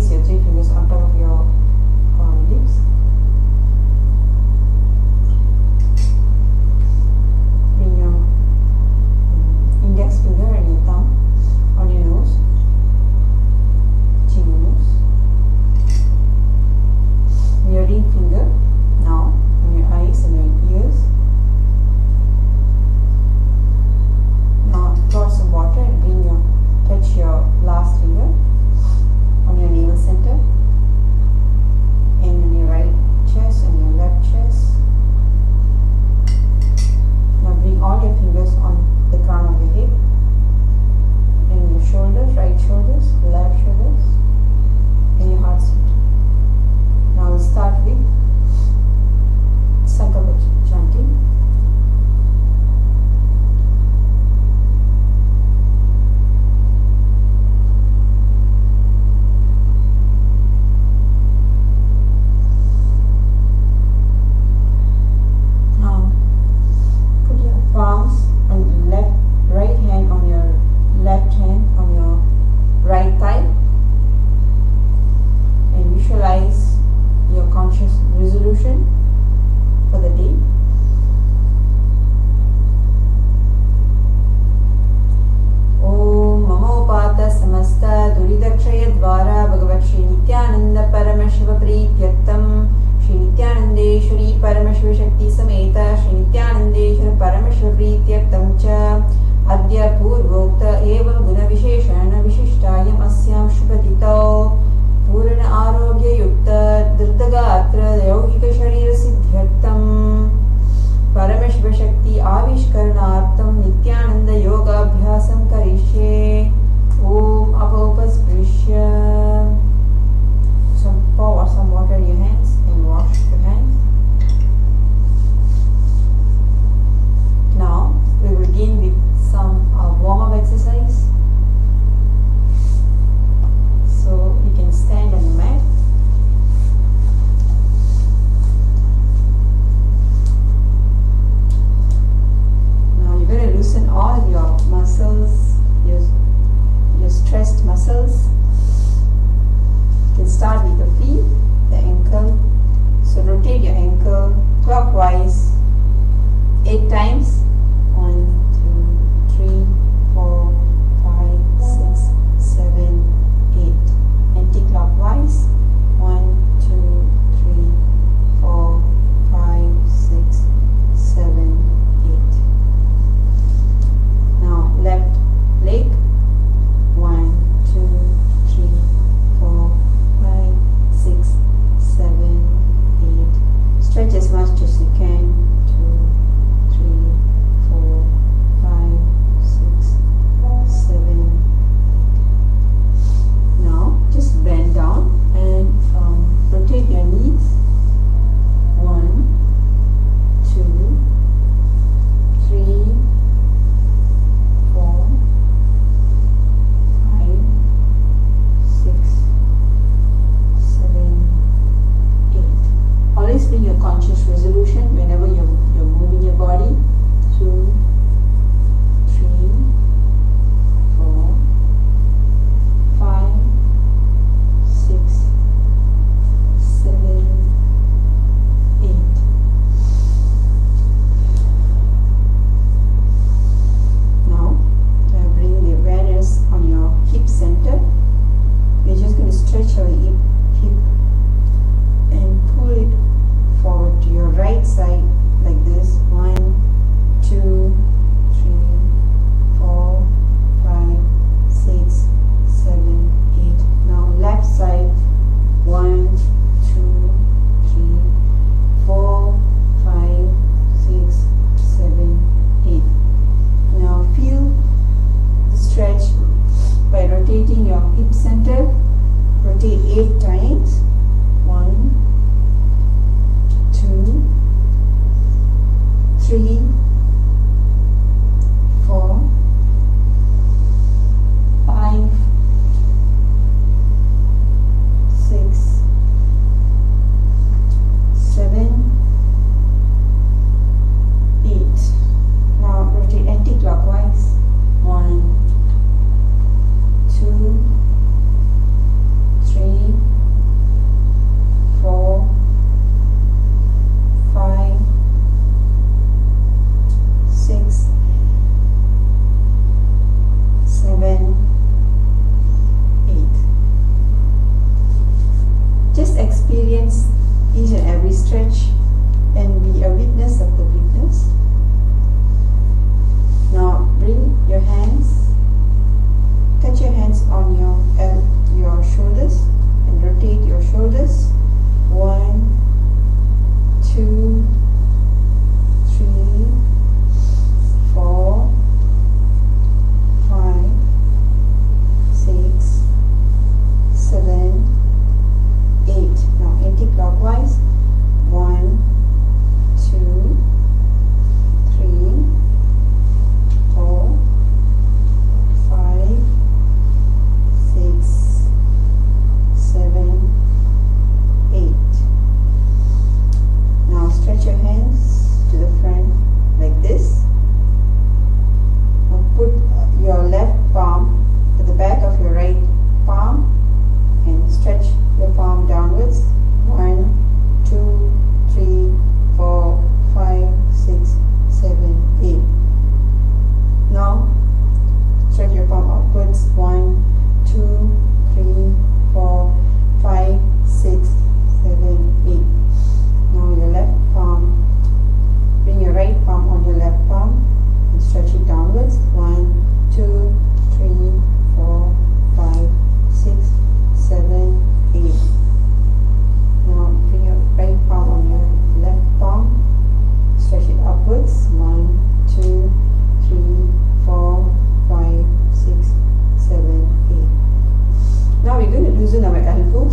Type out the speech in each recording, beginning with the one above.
place your 3 fingers on top of your lips. Bring your index finger and your thumb on your nose, chin nose. Your ring finger now on your eyes and your ears. Now pour some water and touch your last finger on your navel center and on your right chest and your left chest. Now bring all your fingers on the crown of your head and your shoulders, right shoulders, left shoulders, and your heart center. Now we'll start with Sankalpa chanting. Now put your palms on right hand on your left hand on your right thigh and visualize your conscious resolution for the day. Om Mamopata Samasta Duridakshaya Dvara Bhagavat Shri Nithyananda Paramashiva Prityartam Shri Nithyanandeshwari Paramashiva Shakti Sameta Shri Nithyanandeshwara Paramashiva Prityartam Cha Adya Purvokta Evam Guna Visheshana Vishishtayam Asyam Shubhatito Purana Arogya Yukta Dhritagatra Yogic Sharira Siddhyartam Parameshva Shakti Avishkarnartam Nithyananda Yoga Abhyasam Karishye Om Apaupasprisya. Pour some water in your hands and wash your hands. Now we will begin with some warm-up exercise.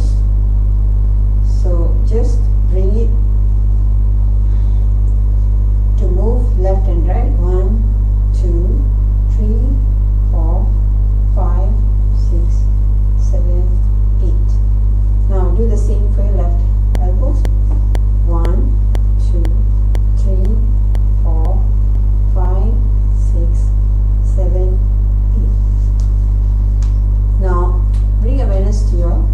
elbows. So just bring it to move left and right. 1, 2, 3, 4, 5, 6, 7, 8. Now do the same for your left elbows. 1, 2, 3, 4, 5, 6, 7, 8. Now bring awareness to your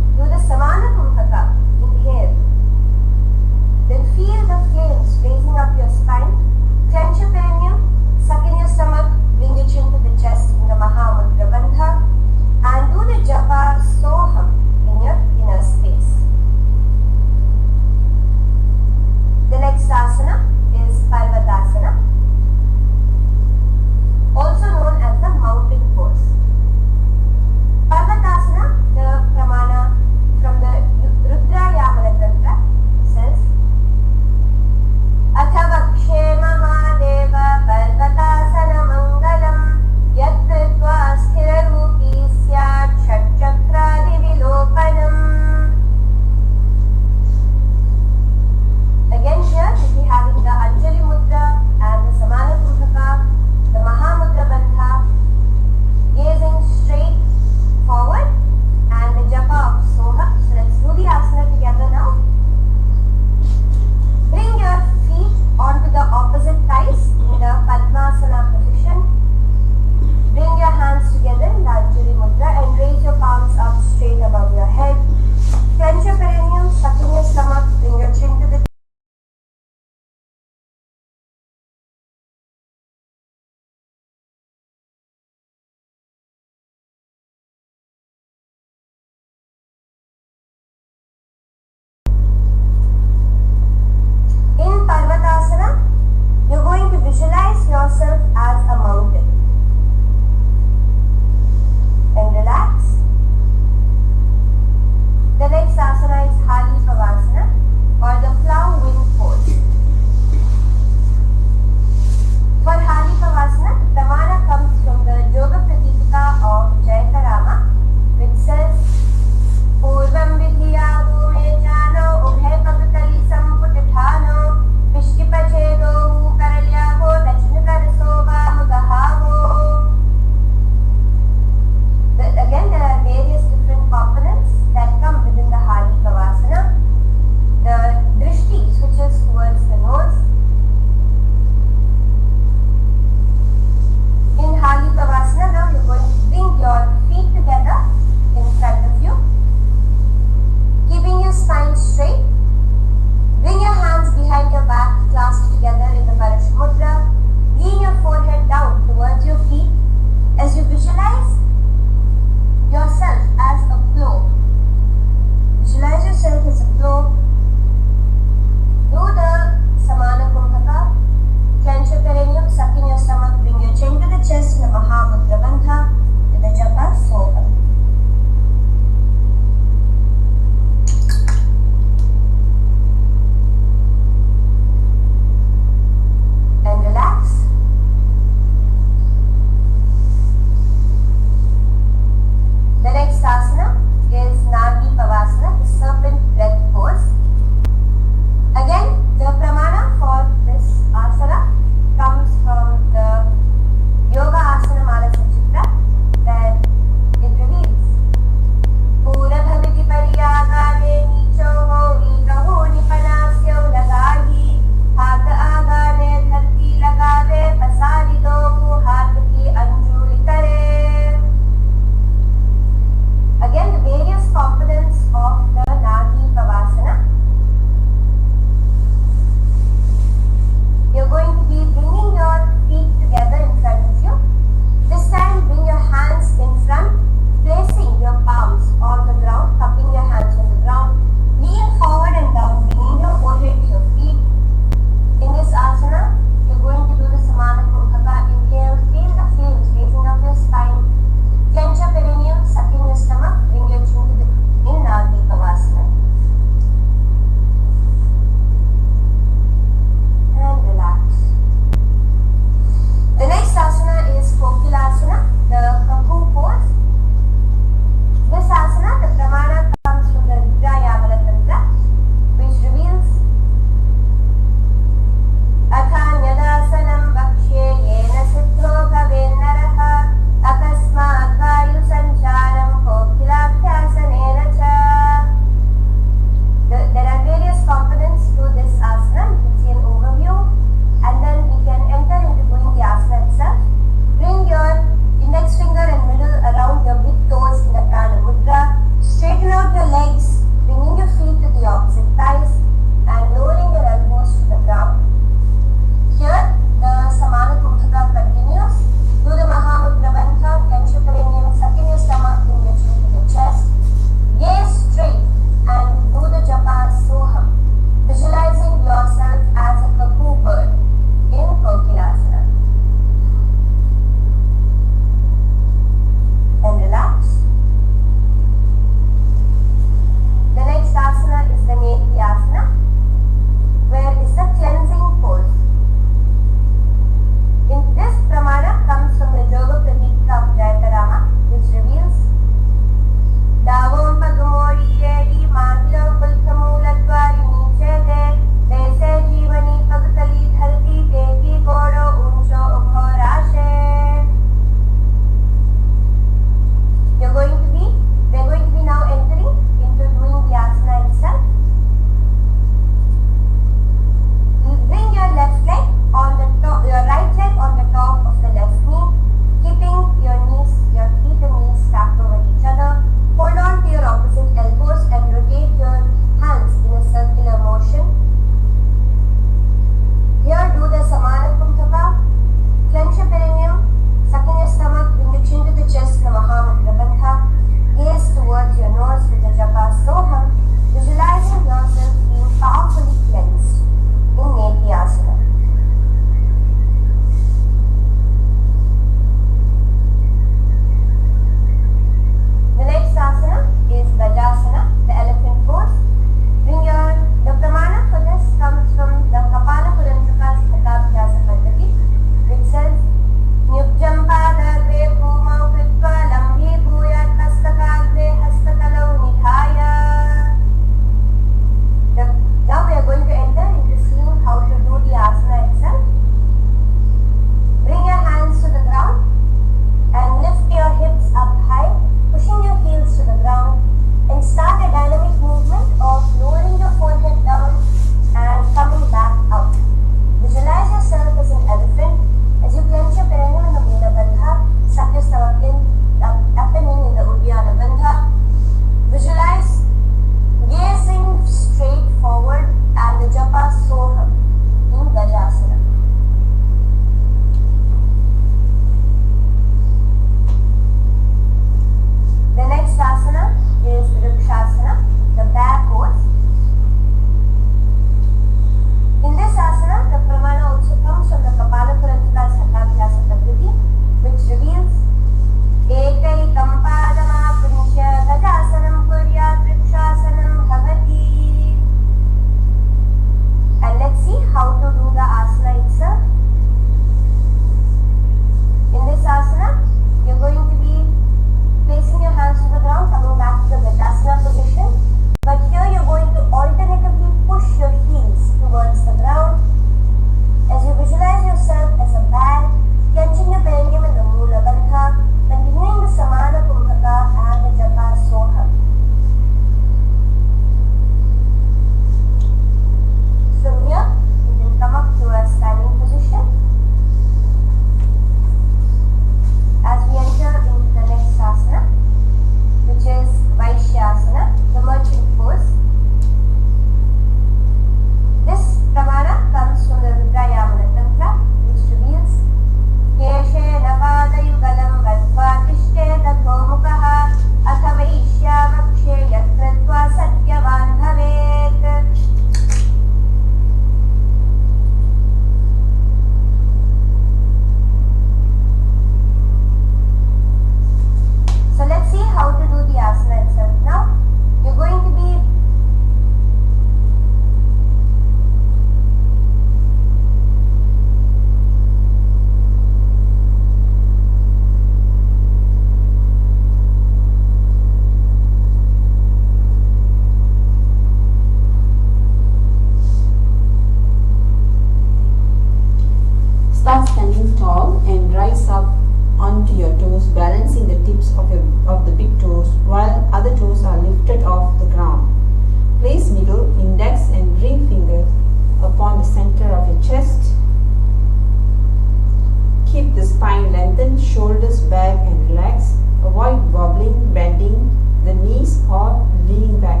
shoulders back and relax. Avoid wobbling, bending the knees or leaning back.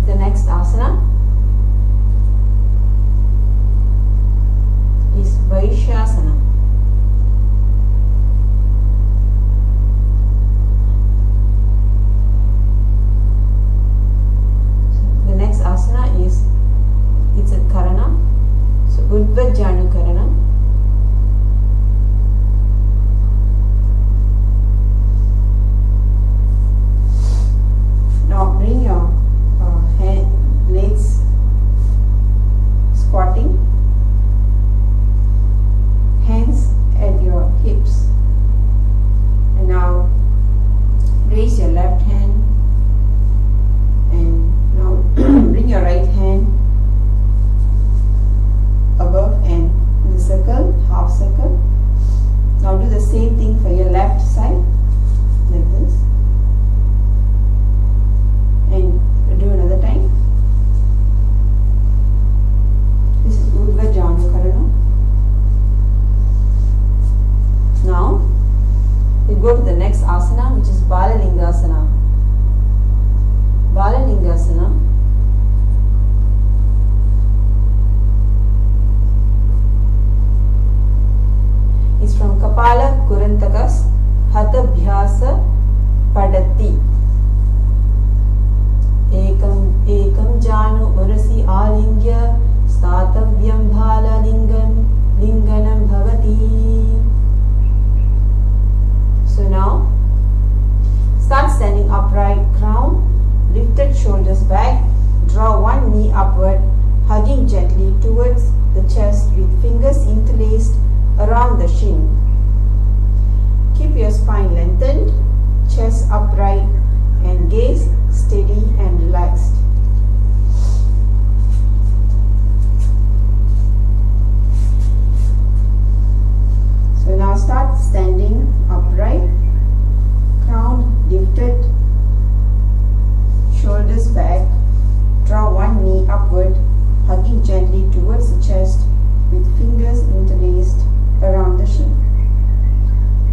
The next asana is Vaishasana. The next asana it's a Karana, so Udvajanu Karana. Now bring your legs squatting, hands at your hips, and now raise your left hand and now bring your right hand above and in the circle, half circle. Now do the same thing for your left side, like this, and do another time. This is Udvajanu Karana. Now we go to the next asana, which is Balalingasana. Balalingasana is from Kapala Kurantakas Hathabhyasa Padati. Ekam janu urasi alingya statavyam bhala linganam bhavati. So now start standing upright, crown lifted, shoulders back. Draw one knee upward, hugging gently towards the chest with fingers interlaced around the shin. Keep your spine lengthened, chest upright, and gaze steady and relaxed. So now start standing upright, crown lifted, shoulders back. Draw one knee upward, hugging gently towards the chest with fingers interlaced around the shin.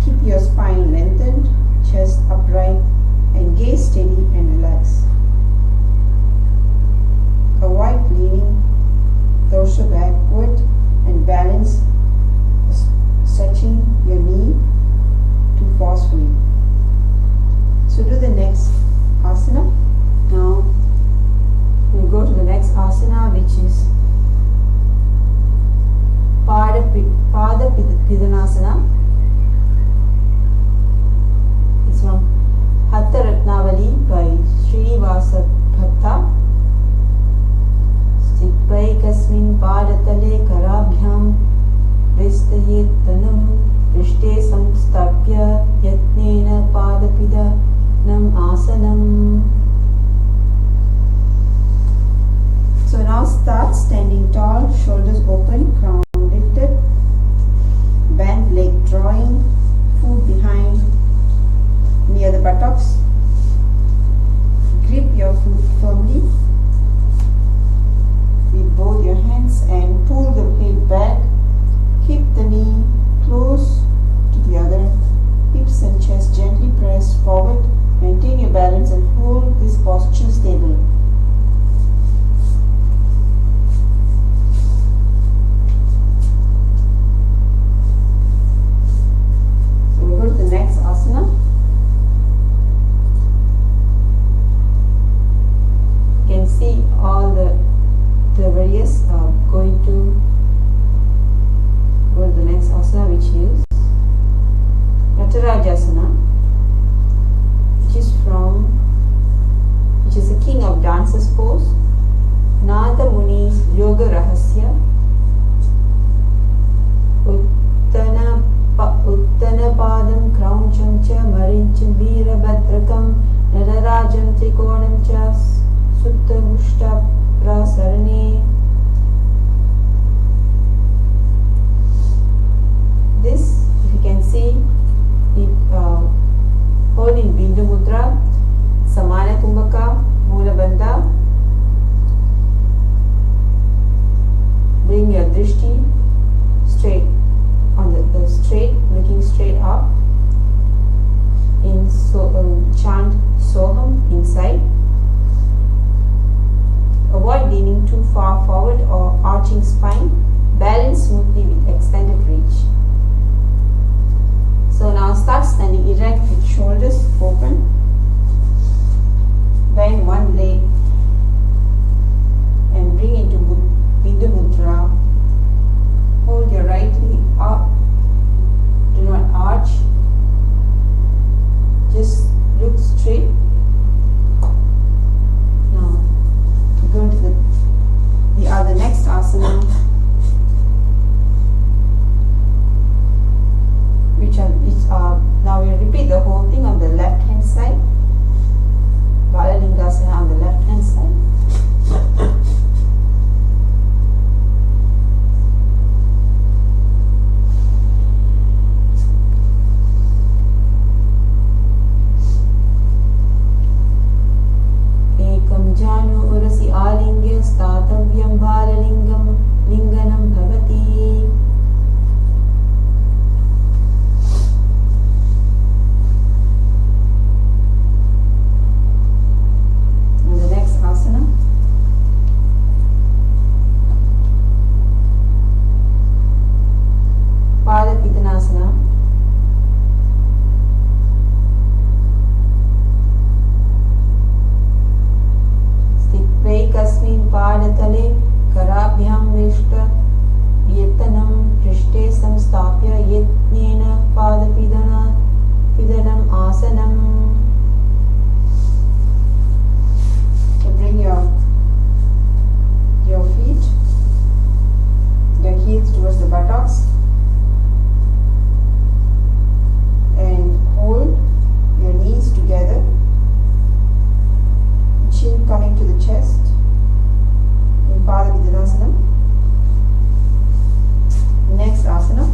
Keep your spine lengthened, chest upright, and gaze steady and relaxed. Avoid leaning torso backward and balance stretching your knee too forcefully. So do the next asana. Now we'll go to the next asana, which is Pada Pidanasana. It's from Hatha Ratnavali by Srinivasa Bhatta. Sthitvaikasmin padatale karabhyam vistayet tanam vrishte samstapya yatnena padapidanam asanam. So now start standing tall, shoulders open, crown lifted, bend leg drawing, foot behind near the buttocks. Grip your foot firmly with both your hands and pull the head back. Keep the knee close to the other. Hips and chest gently press forward. Maintain your balance and hold this posture stable. chant Soham inside. Avoid leaning too far forward or arching spine. Balance smoothly with extended reach. So now start standing erect with shoulders open. Bend one leg and bring into Bindu Mudra. Hold your right leg up. Do not arch. Just look straight. Now go into the next asana, now we repeat the whole thing on the left hand side. Balalingasana on the left hand side. Ekam janu urasi alingya statavyam balalingam linganam bhavati. पादतले कराभ्यां वेष्ट येतनं पृष्ठे संस्थाप्य यत्नेन पादपिदनम् आसनम्. So bring your feet, your heels towards the buttocks and hold your knees together, chin coming to the chest. Pada Vidyanasana. Next asana,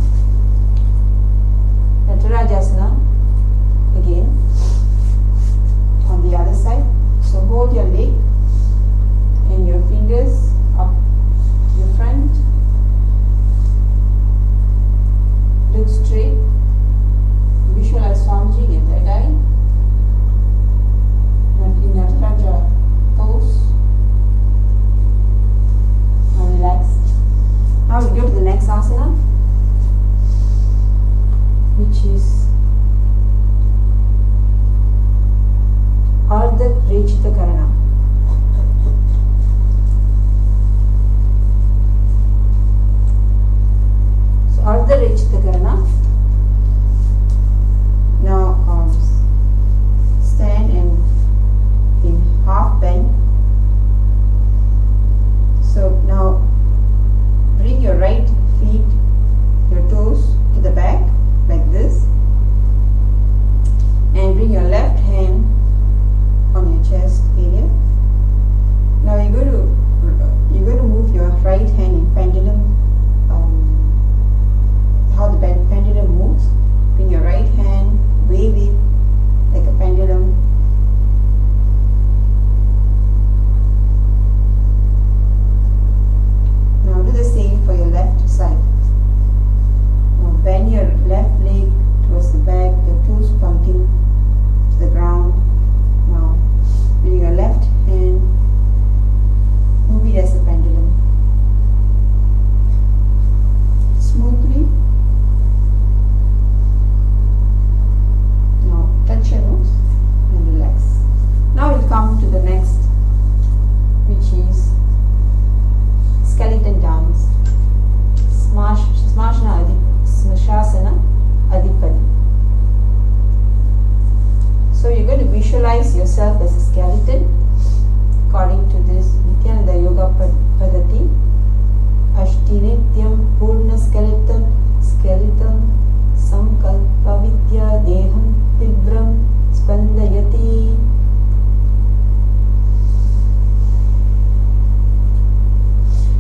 Natarajasana, again on the other side. So hold your leg and your fingers up your front. Look straight. Visualize Swamiji in third eye. In Nataraja pose. Relax. Now we go to the next asana, which is Ardha Rechita Karana. So Ardha Rechita Karana. Now stand and in half bend. So now bring your right feet, your toes to the back like this, and bring your left hand on your chest area. Now you're going to move your right hand in pendulum. How the pendulum moves. Bring your right hand, wave it like a pendulum. Now do the same for your left side. Now bend your left leg towards the back, your toes pointing to the ground. Now bring your left hand, move it as a pendulum. Smoothly. Now touch your nose and relax. Now we'll come to the next, which is skeleton dance. Smashasana Adipadi. So you're going to visualize yourself as a skeleton according to this Nithyananda Yoga Padati. Ashtinityam Purna Skeleton Samkalpa Vidya Deham Tibram Spandayati.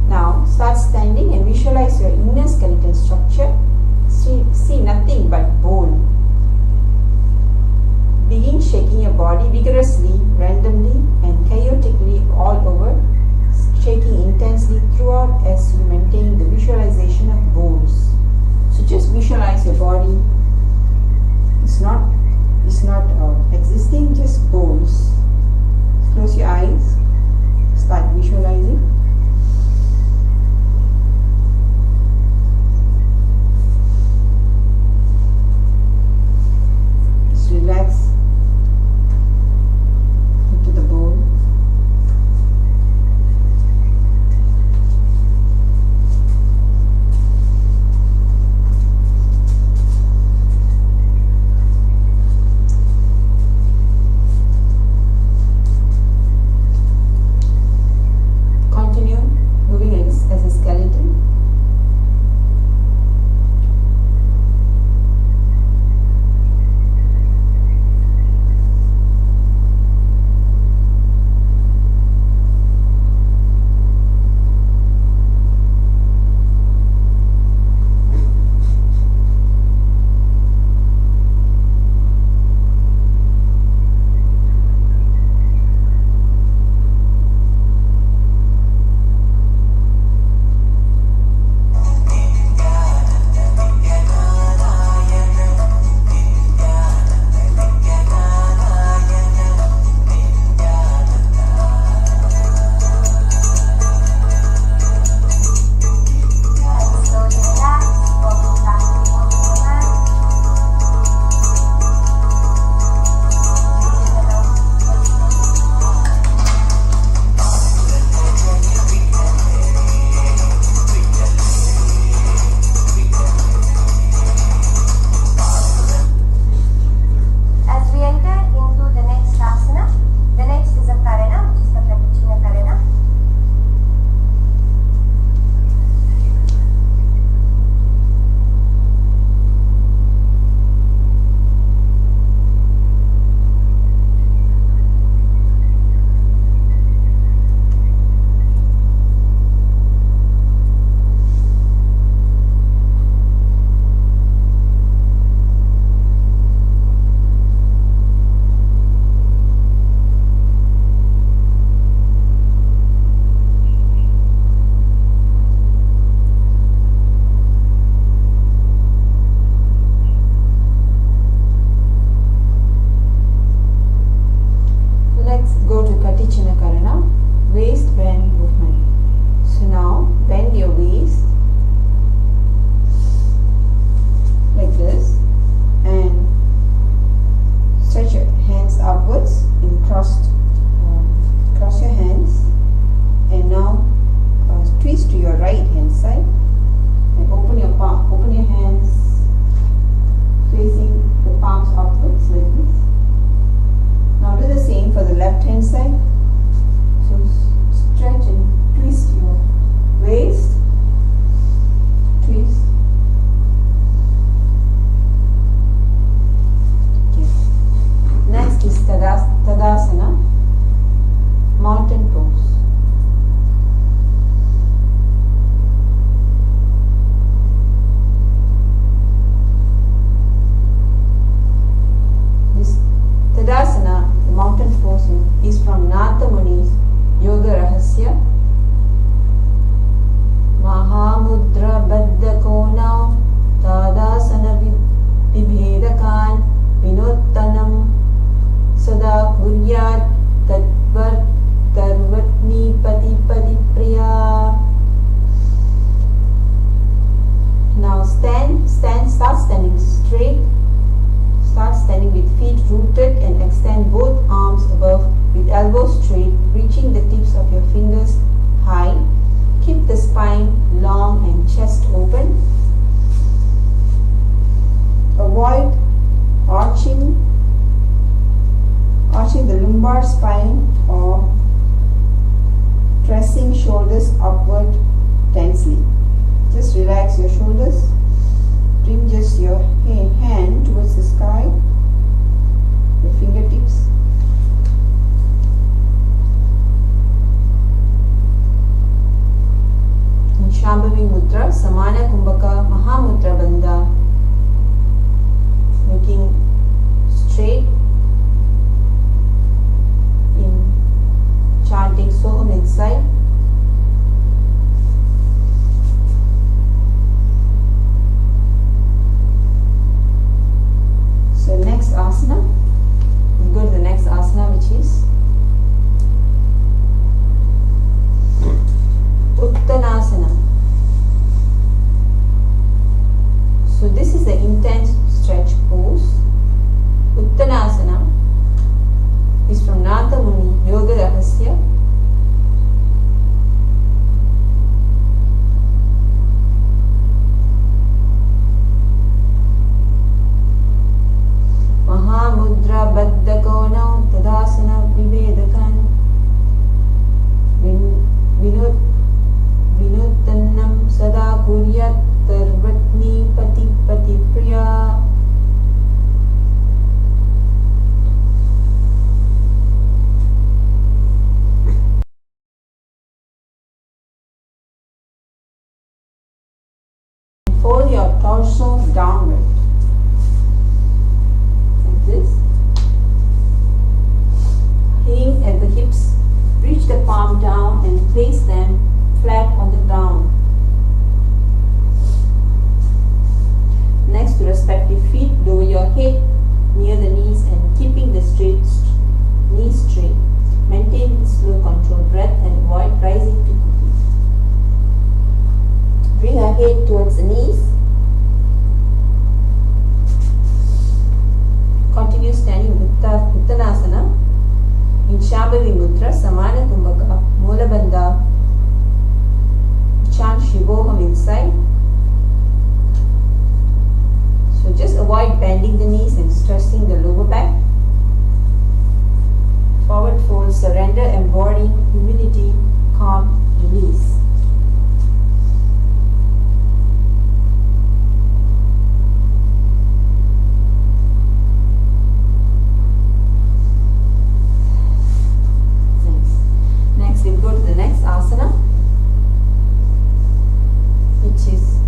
Now start standing and visualize your inner skeleton structure. See nothing but bone. Begin shaking your body vigorously, randomly and chaotically all over, shaking intensely throughout as you maintain the visualization of bones. So just visualize your body. It's not existing, just sada kuryat tatvar tarvatni pati pati priya. Now start standing straight. Start standing with feet rooted and extend both arms above with elbows straight, reaching the tips of your fingers high. Keep the spine long and chest open. Avoid arching the lumbar spine or pressing shoulders upward tensely. Just relax your shoulders. Bring just your hand towards the sky, your fingertips. In Shambhavi Mudra, Samana Kumbhaka Mahamudra Bandha. Looking straight in chanting Soham inside. So next asana, we go to the next asana, which is Uttanasana. So this is the intense stretch pose. Uttanasana is from Natha Muni Yoga Rahasya. Mahamudra Baddhakonau Tadasana Vivedakan Vinutannam Sada Kuryat Tarvatni Pati Pati Priya. Fold your torso downward. Like this. Hang at the hips. Reach the palm down and place them flat on the ground. Next to respective feet, lower your head near the knees and keeping the knees straight. Maintain slow controlled breath and avoid rising too quickly. Bring your head towards the knees. Continue standing Uttanasana. In Shambhavi Mudra, Samana Kumbhaka, Mula Bandha. Chant Shivoham inside. So just avoid bending the knees and stressing the lower back. Forward fold, surrender, embodying humility, calm, release. Next we'll go to the next asana, which is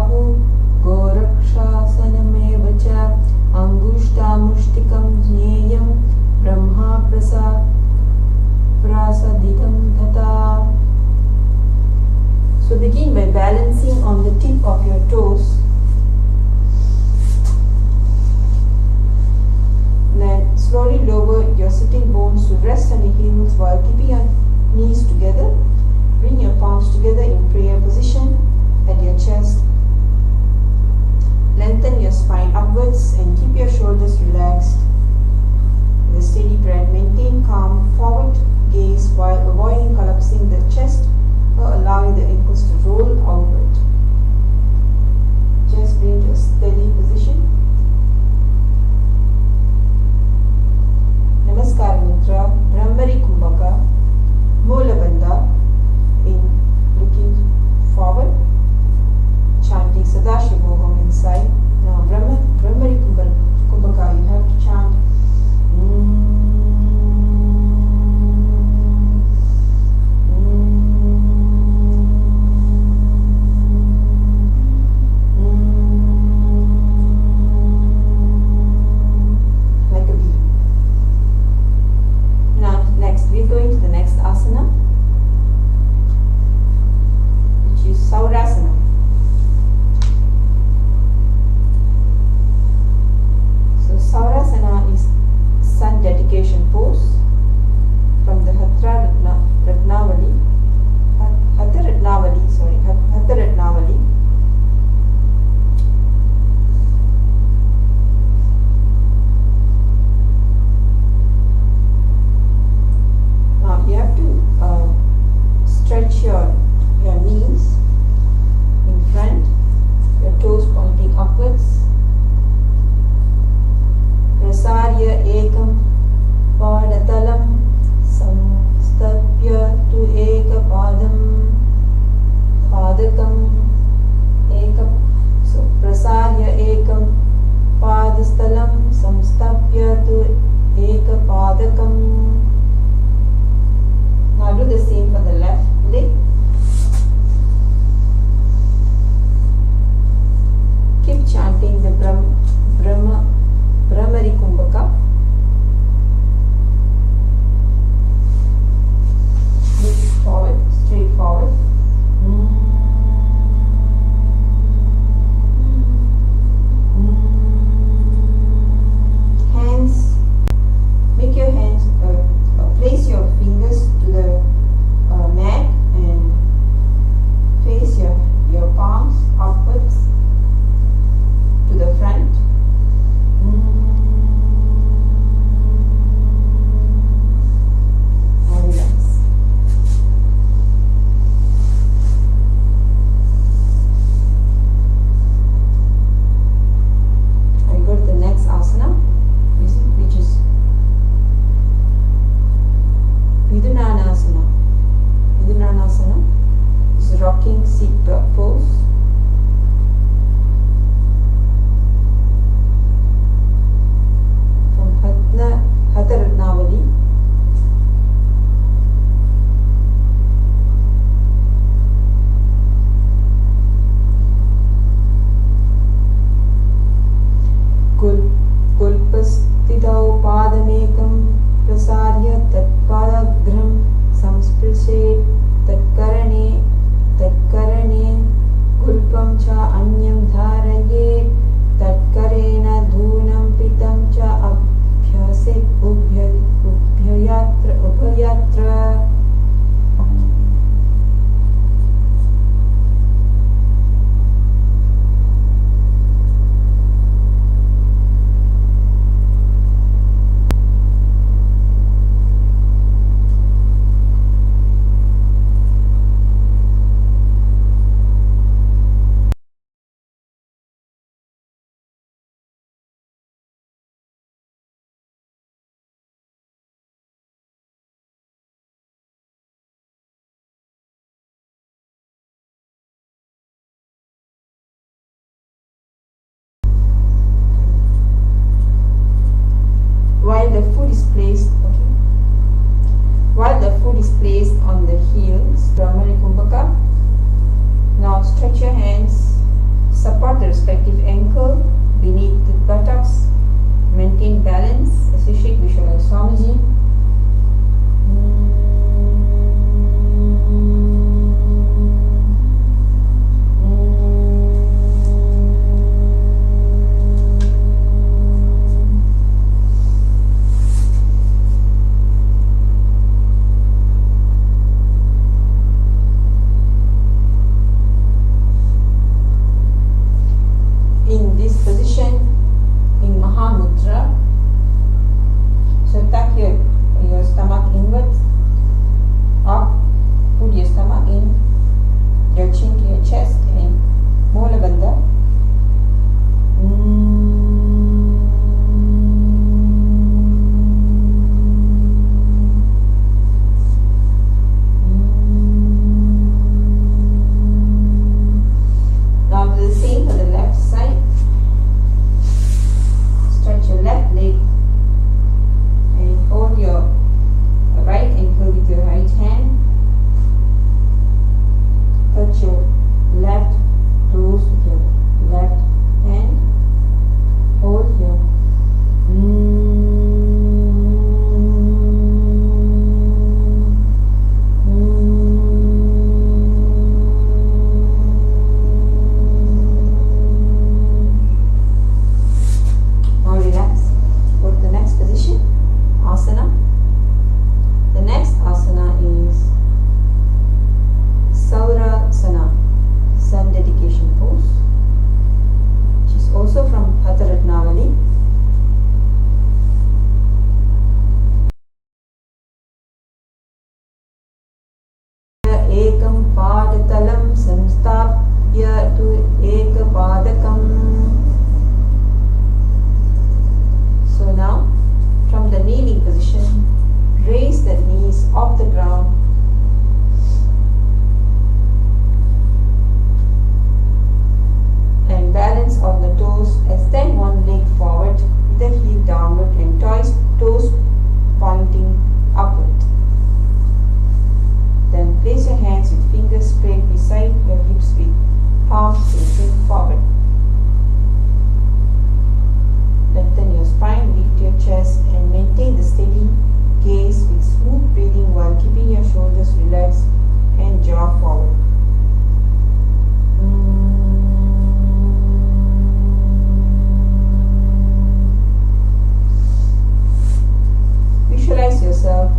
bahu gorakshasanameva cha angushtamushtikam jneyam brahma prasaditam tata. So begin by balancing on the tip of your toes. Then slowly lower your sitting bones to rest on your heels while keeping your knees together. Bring your palms together in prayer position at your chest. Lengthen your spine upwards and keep your shoulders relaxed. With a steady breath, maintain calm forward gaze while avoiding collapsing the chest or allowing the ankles to roll outward. Just bring to a steady position. Namaskara Mudra, Brahmari Kumbhaka, Mula Bandha, in looking forward, chanting Sadashivoham inside. Now Brahmari Kumbhaka, you have to chant like a bee. Now next we're going to the next asana, which is Saurasana. So Saurasana is sun dedication pose from the Hatha Ratnavali. Now you have to stretch your knees in front, your toes pointing upwards. Prasarya ekam padatalam samstapya tu eka padam padakam ekam. So prasarya ekam padastalam samstapya tu eka padakam. Now do the same for the left leg. Keep chanting the Brahmari Kumbhaka. Look forward, straight forward. Hands, make your hands, place your fingers to the mat and face your palms upwards to the front. Now relax. I go to the next asana, which is Nithyananda. Nithyananda is rocking seat pose. From Hatha Ratnavali. Kulpastitau padamekam prasarya tatpadagram samsprishet tatkarane kulpam cha anyam dharaye tatkarena dhunam pitam cha abhyaset ubhayatra. While the foot is placed on the heels, Brahmari Kumbhaka. Now stretch your hands this position in Mahamudra. So tuck your stomach inwards, up, put your stomach in, your chin to your chest, and Mula Bandha. Now do the same for the left side. Stretch your left leg and hold your right ankle with your right hand. Touch your left toes with your left hand. Hold here. Now relax. Go to the next position, asana. The next asana is Saurasana, sun dedication pose, which is also from Hatha Ratnavali. Ekam padatalam samstapya tu ekapadakam. So now, from the kneeling position, raise the knees off the ground. And balance on the toes, extend one leg forward with the heel downward and toes pointing upward. Then place your hands with fingers spread beside your hips with palms facing forward. Lengthen your spine, lift your chest and maintain the steady gaze with smooth breathing while keeping your shoulders relaxed and jaw forward. Visualize yourself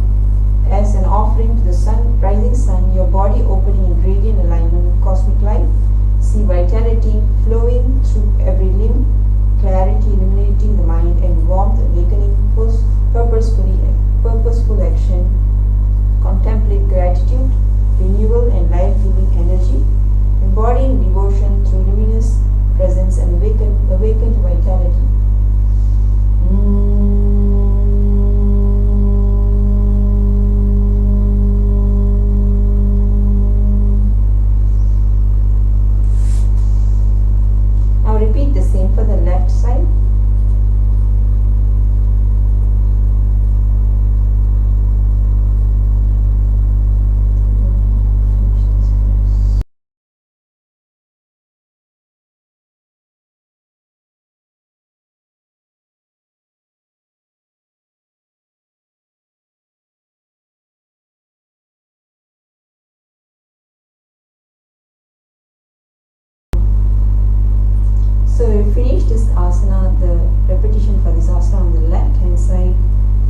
as an offering to the sun, rising sun, your body opening in radiant alignment with cosmic light. See vitality flowing through every limb, clarity illuminating the mind, and warmth awakening purposeful action. Contemplate gratitude, renewal, and life-giving energy, embodying devotion through luminous presence and awakened vitality. Now repeat the same for the left side. So we finished this asana, the repetition for this asana on the left hand side.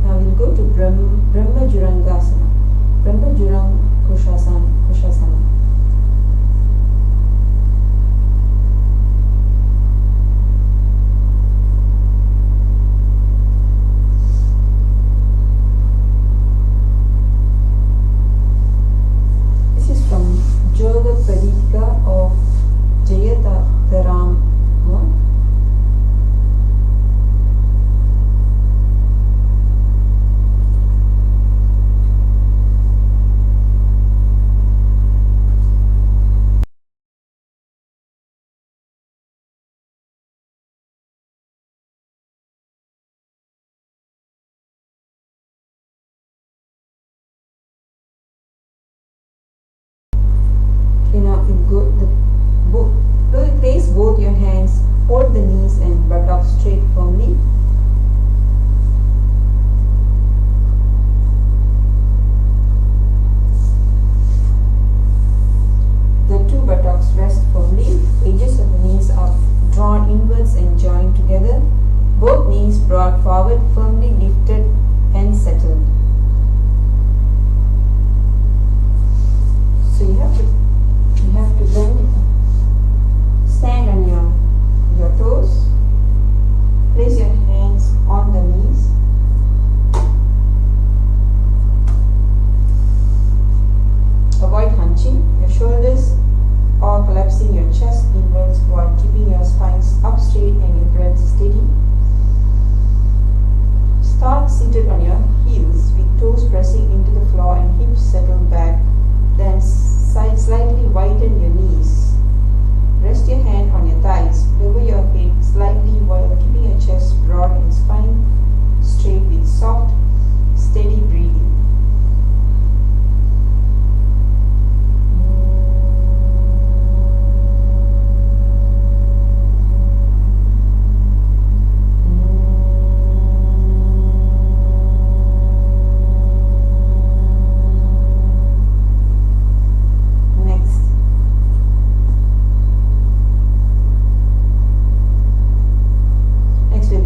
Now we'll go to Brahma Jurangasana, Brahma Jurang Kushasana. This is from Yoga Pradika of Jayataram.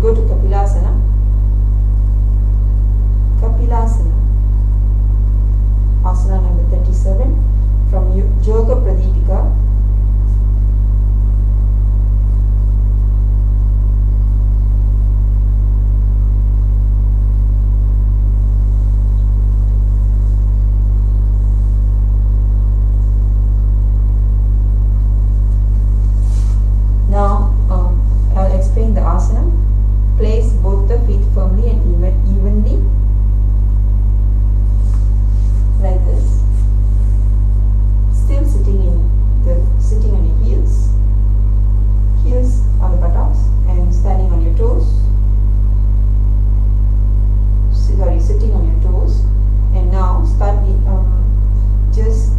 go to Kapilasana. Kapilasana. Asana number 37 from Yoga Pradipika. Now, I'll explain the asana. Place both the feet firmly and evenly, like this. Still sitting on your heels. Heels on the buttocks and standing on your toes. Sitting on your toes. And now just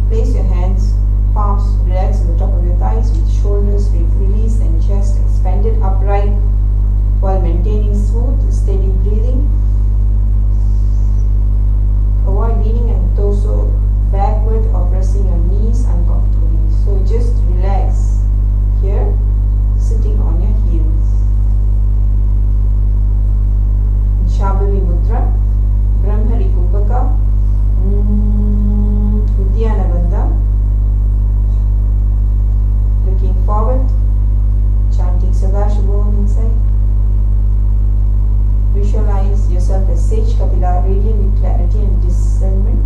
place your hands, palms relax on the top of your thighs with shoulders released and chest expanded upright while maintaining smooth, steady breathing. Avoid leaning your torso backward or pressing your knees uncomfortably. So just relax here, sitting on your heels. Shabhavi Mudra, Brahmari Kumbhaka, Uddiyana Bandha. Looking forward, chanting Sadashivam inside. Visualize yourself as Sage Kapila, radiant with clarity and discernment.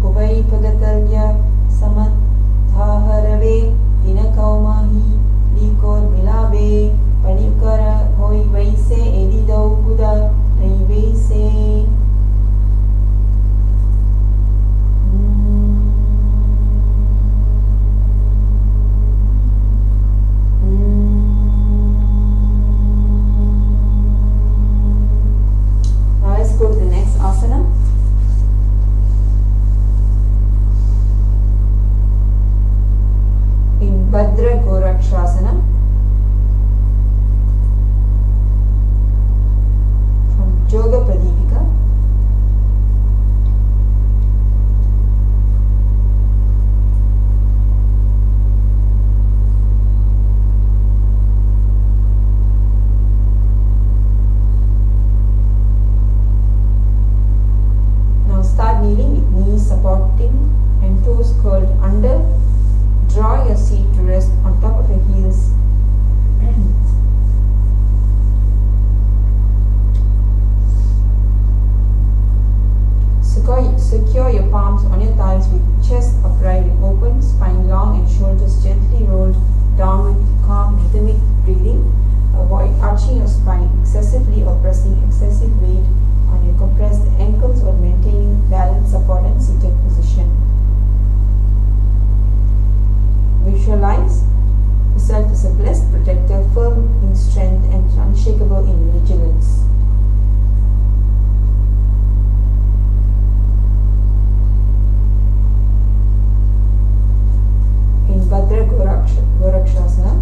Uvai Pagatalya Samadhaharave Dinakaumahi Likor Milave Panikara Hoi Vaise Edidau Buddha Naivaise. Now let's go to the next asana. In Bhadra Gorakshasana. Yoga Pradipika. Now start kneeling with knees supporting and toes curled under. Draw your seat to rest on top of your heels. Secure your palms on your thighs with chest upright and open, spine long and shoulders gently rolled down with calm rhythmic breathing. Avoid arching your spine excessively or pressing excessive weight on your compressed ankles or maintaining balance, support and seated position. Visualize yourself as a blessed protector, firm in strength and unshakable in vigilance. In Bhadra Gorakshasana.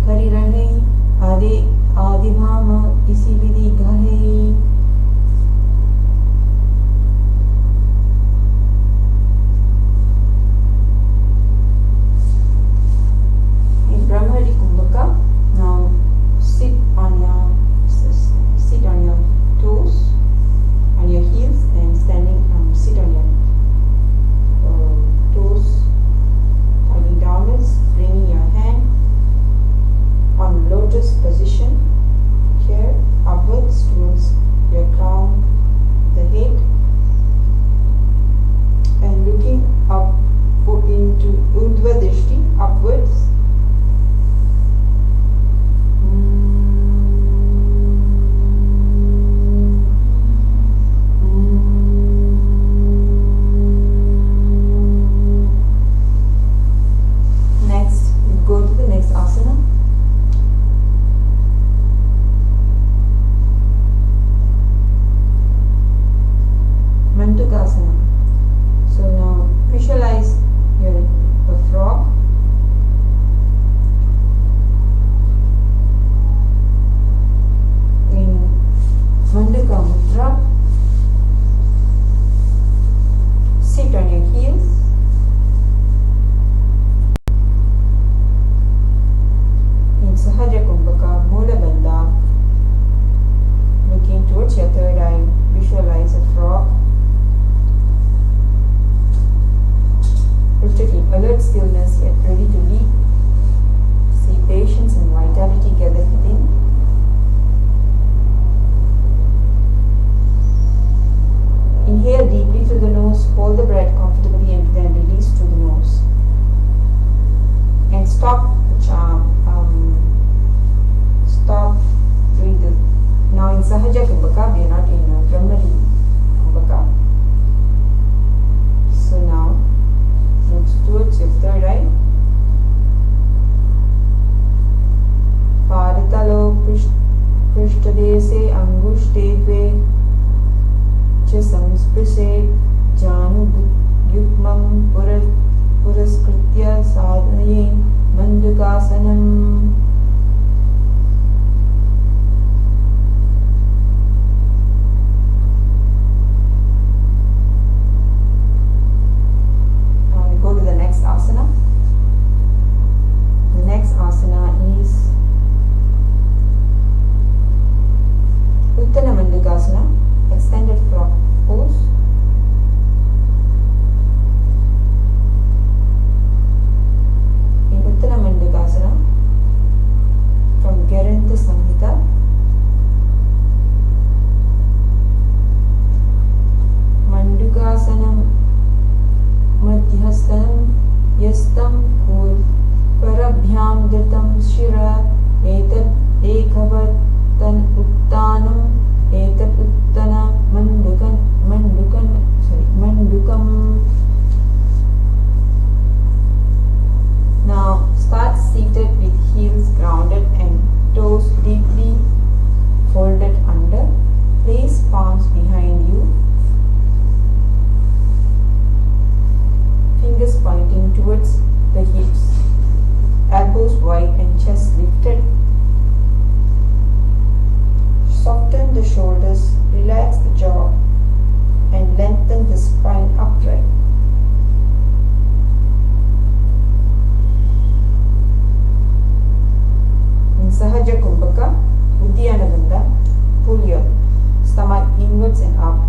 kari rahe, ade adibhama isi vidhi gahe. In Brahmari Kumbhaka, now sit on your toes, on your heels, and sit on your toes, turning downwards, bringing your hand on lotus position here, upwards towards your crown, the head, and looking up into Urdhva Drishti, upwards. So now visualize a frog. In Mandaka Mudra, sit on your heels. In Sahaja Kumbhaka, Mula Bandha, looking towards your third eye, visualize a frog. Taking alert stillness yet ready to leap. See patience and vitality gather within. Inhale deeply through the nose, hold the breath comfortably and then release through the nose. And stop doing this. Now in Sahaja Kumbhaka, we are not in Brahmari Kumbhaka. So now towards your third eye. Padatalo Prishtadese Angushte Cha Samsprise Janu Yukmam Puraskritya Sadhanaye Mandukasanam. Go to the next asana. The next asana is Uttana Mandukasana, extended frog pose. In Uttana Mandukasana, from Geranta Samhita, Mandukasanam Madhyastanam Yastam Kul Parabhyam Datam Shira Etad Ekavatan Uttanam Etad Uttana Mandukam. Now start seated with heels grounded and toes deeply folded under. Place palms behind you. Fingers pointing towards the hips, elbows wide and chest lifted. Soften the shoulders, relax the jaw and lengthen the spine upright. In Sahaja Kumbhaka, Uddiyana Bandha, pull your stomach inwards and up.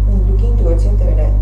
And looking towards your third eye.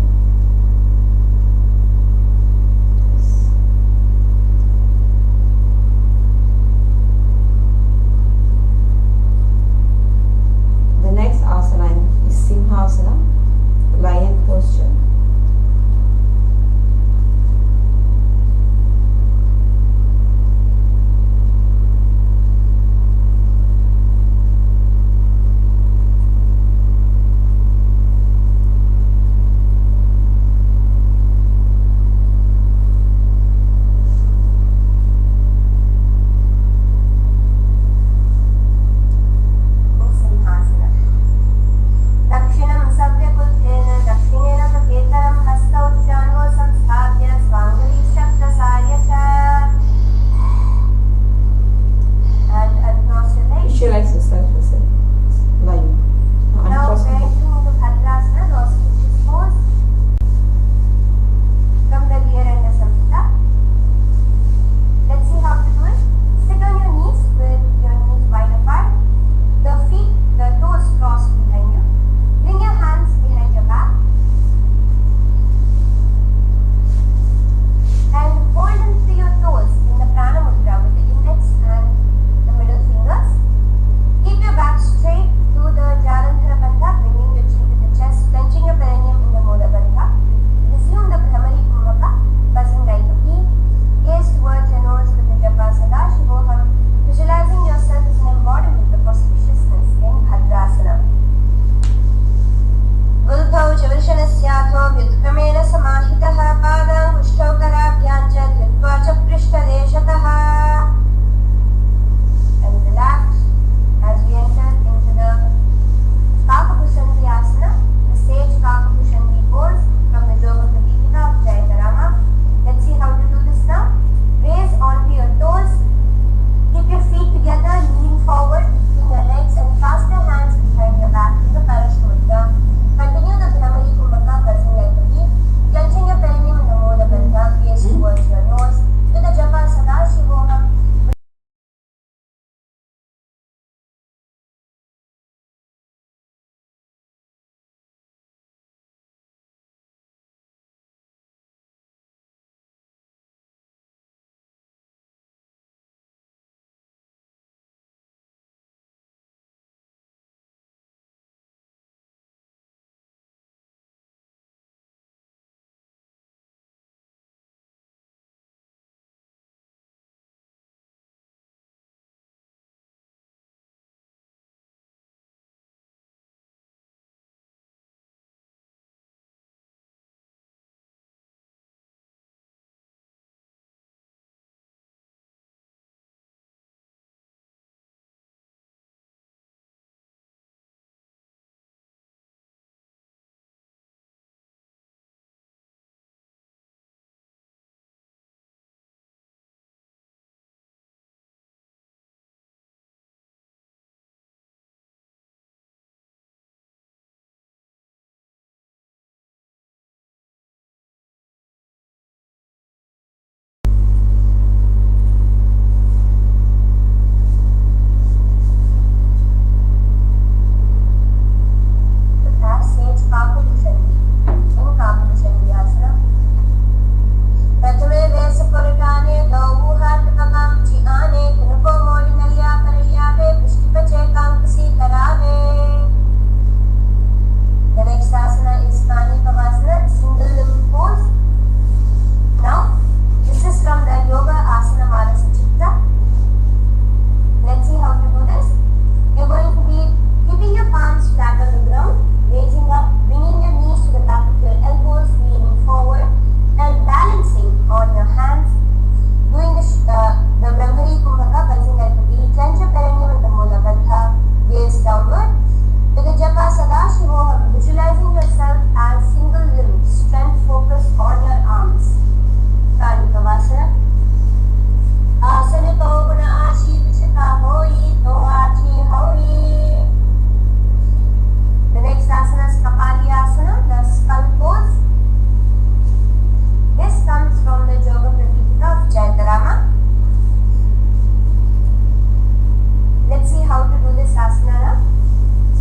asana.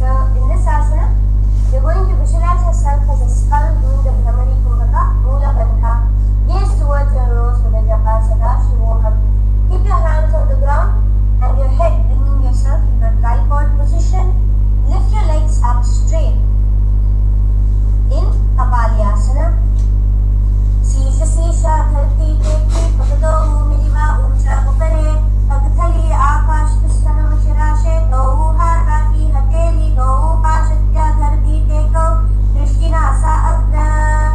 So in this asana, you're going to visualize yourself as a skull doing the Brahmari Kumbhaka, Mula Bandha. Gaze towards your nose with a japa sada shivoham. Keep your hands on the ground and your head bringing yourself in a tripod position. Lift your legs up straight. In Kapalyasana. Sisha Sisha Dharti Teki Pagado Miliva Uncha Upare Pagthali Akash Kusana Shirashe Tohu Harati Hateli Tohu Pashatya Dharti Teko Krishnasa Agna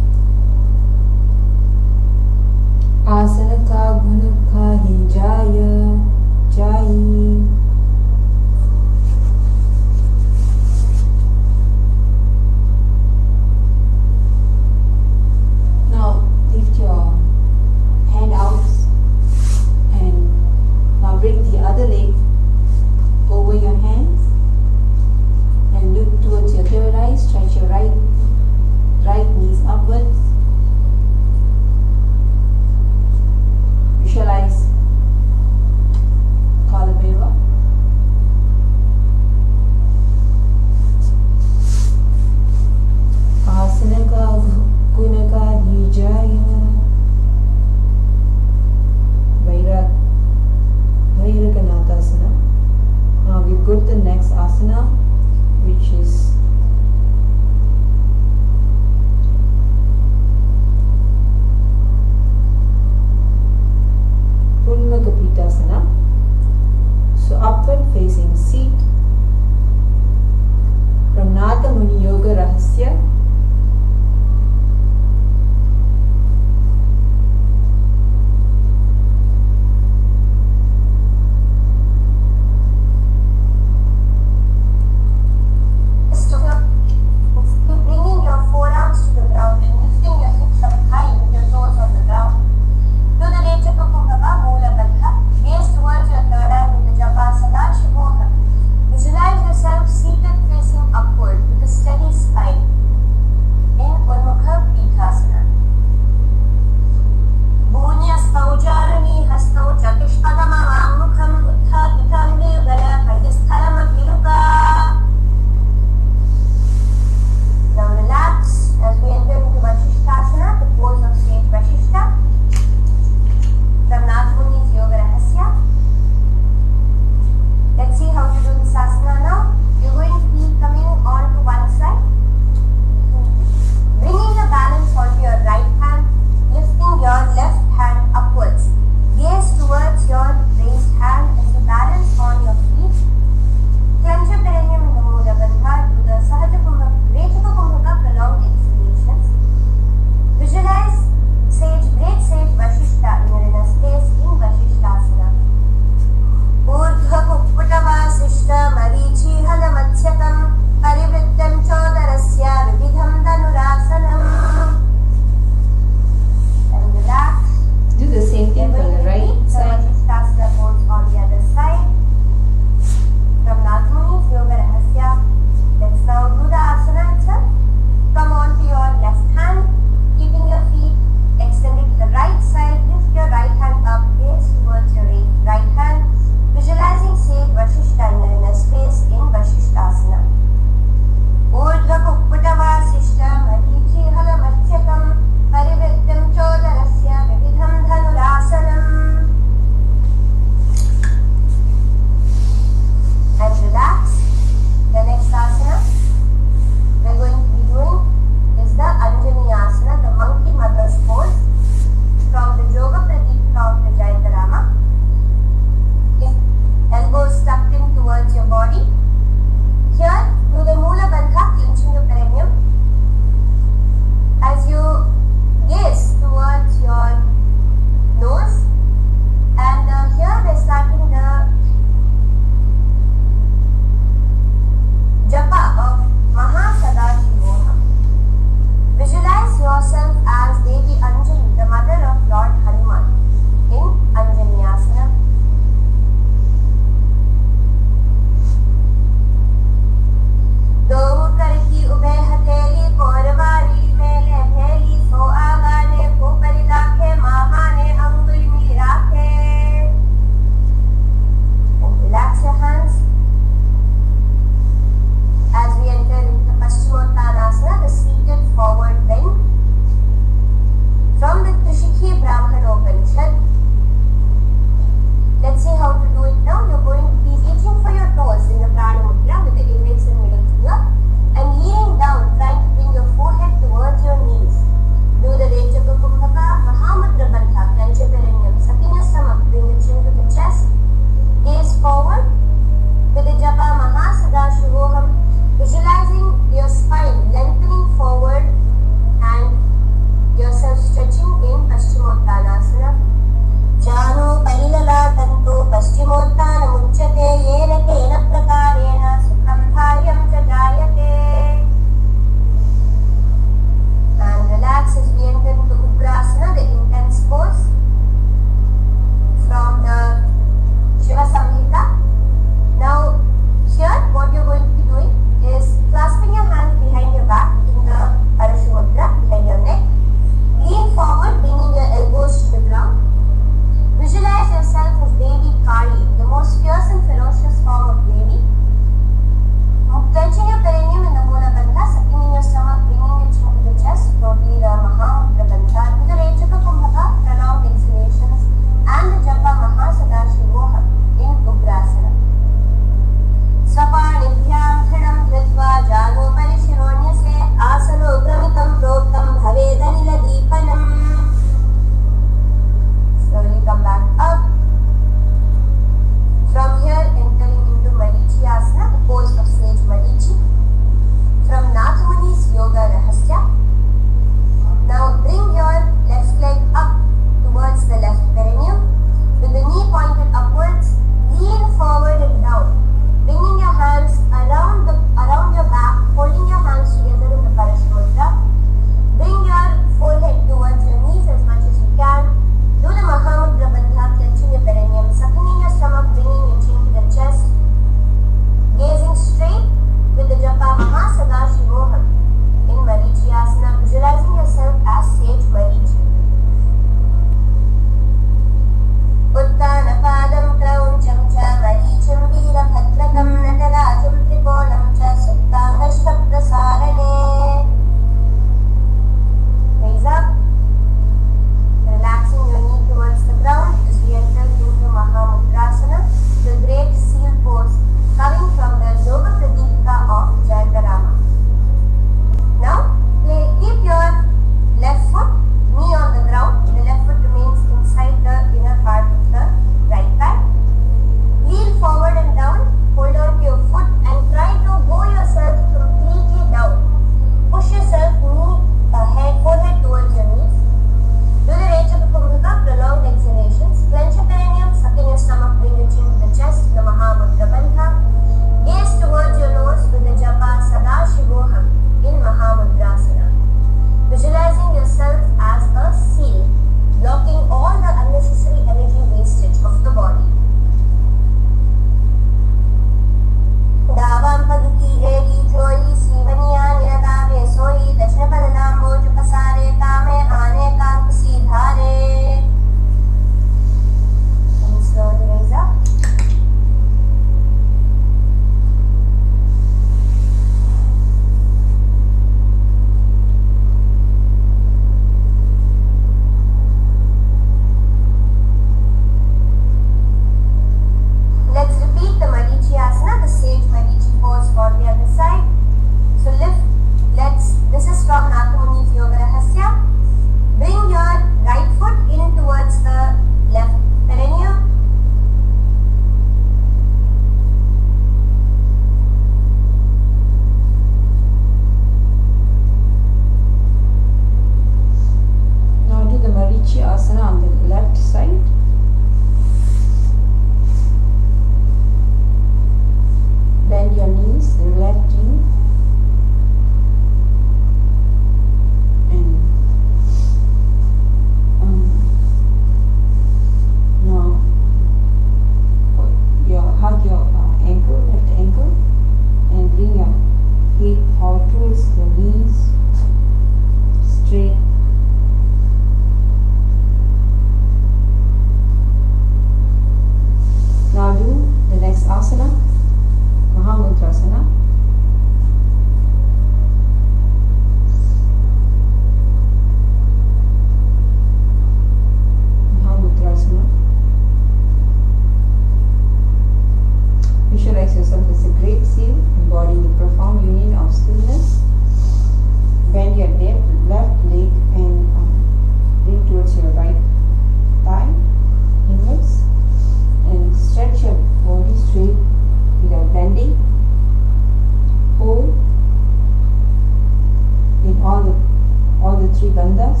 bandhas.